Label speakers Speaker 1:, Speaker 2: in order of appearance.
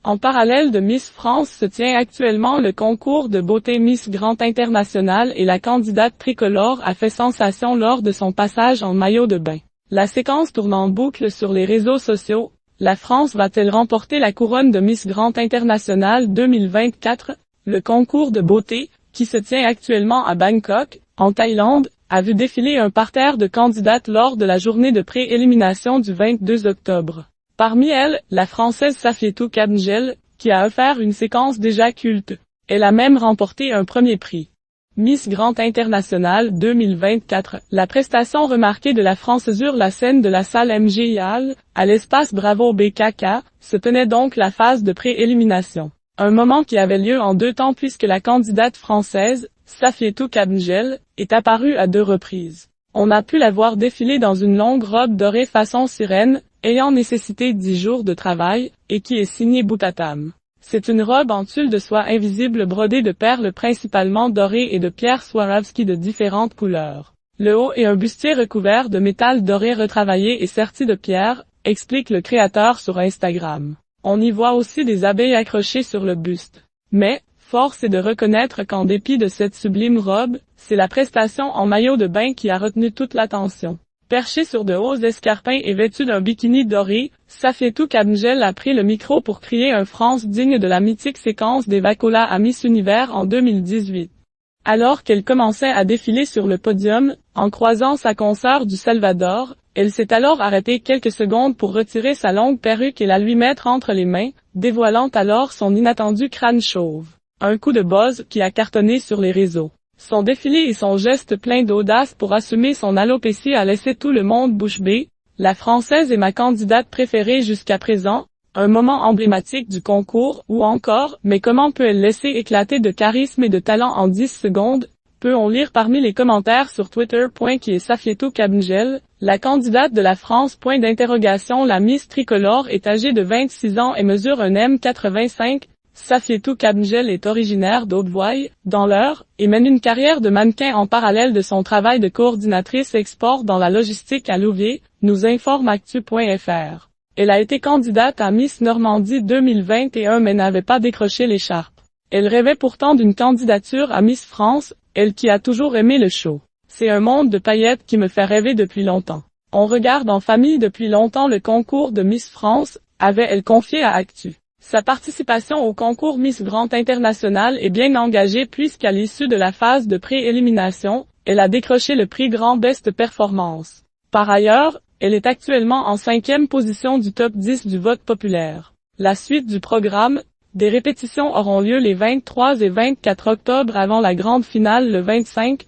Speaker 1: En parallèle de Miss France se tient actuellement le concours de beauté Miss Grand International et la candidate tricolore a fait sensation lors de son passage en maillot de bain. La séquence tourne en boucle sur les réseaux sociaux. La France va-t-elle remporter la couronne de Miss Grand International 2024? Le concours de beauté, qui se tient actuellement à Bangkok, en Thaïlande, a vu défiler un parterre de candidates lors de la journée de pré-élimination du 22 octobre. Parmi elles, la Française Safietou Kabengel, qui a offert une séquence déjà culte. Elle a même remporté un premier prix. Miss Grand International 2024, la prestation remarquée de la France sur la scène de la salle MGIAL, à l'espace Bravo BKK, se tenait donc la phase de pré-élimination. Un moment qui avait lieu en deux temps puisque la candidate française, Safietou Kabengel, est apparue à deux reprises. On a pu la voir défiler dans une longue robe dorée façon sirène, ayant nécessité 10 jours de travail, et qui est signée Boutatam. C'est une robe en tulle de soie invisible brodée de perles principalement dorées et de pierres Swarovski de différentes couleurs. Le haut est un bustier recouvert de métal doré retravaillé et serti de pierres, explique le créateur sur Instagram. On y voit aussi des abeilles accrochées sur le buste. Mais, force est de reconnaître qu'en dépit de cette sublime robe, c'est la prestation en maillot de bain qui a retenu toute l'attention. Perchée sur de hauts escarpins et vêtue d'un bikini doré, Safietou Kabengel a pris le micro pour crier un France digne de la mythique séquence des Vacola à Miss Univers en 2018. Alors qu'elle commençait à défiler sur le podium, en croisant sa consoeur du Salvador, elle s'est alors arrêtée quelques secondes pour retirer sa longue perruque et la lui mettre entre les mains, dévoilant alors son inattendu crâne chauve. Un coup de buzz qui a cartonné sur les réseaux. Son défilé et son geste plein d'audace pour assumer son alopécie a laissé tout le monde bouche bée. La Française est ma candidate préférée jusqu'à présent, un moment emblématique du concours, ou encore, mais comment peut-elle laisser éclater de charisme et de talent en 10 secondes? Peut-on lire parmi les commentaires sur Twitter. Qui est Safietou Kabengel, la candidate de la France. La Miss Tricolore est âgée de 26 ans et mesure un m85. Safietou Kabengel est originaire d'Haute-Voie, dans l'Eure, et mène une carrière de mannequin en parallèle de son travail de coordinatrice export dans la logistique à Louviers, nous informe actu.fr. Elle a été candidate à Miss Normandie 2021 mais n'avait pas décroché l'écharpe. Elle rêvait pourtant d'une candidature à Miss France, elle qui a toujours aimé le show. C'est un monde de paillettes qui me fait rêver depuis longtemps. On regarde en famille depuis longtemps le concours de Miss France, avait-elle confié à Actu. Sa participation au concours Miss Grand International est bien engagée puisqu'à l'issue de la phase de pré-élimination, elle a décroché le prix Grand Best Performance. Par ailleurs, elle est actuellement en 5e position du top 10 du vote populaire. La suite du programme, des répétitions auront lieu les 23 et 24 octobre avant la grande finale le 25,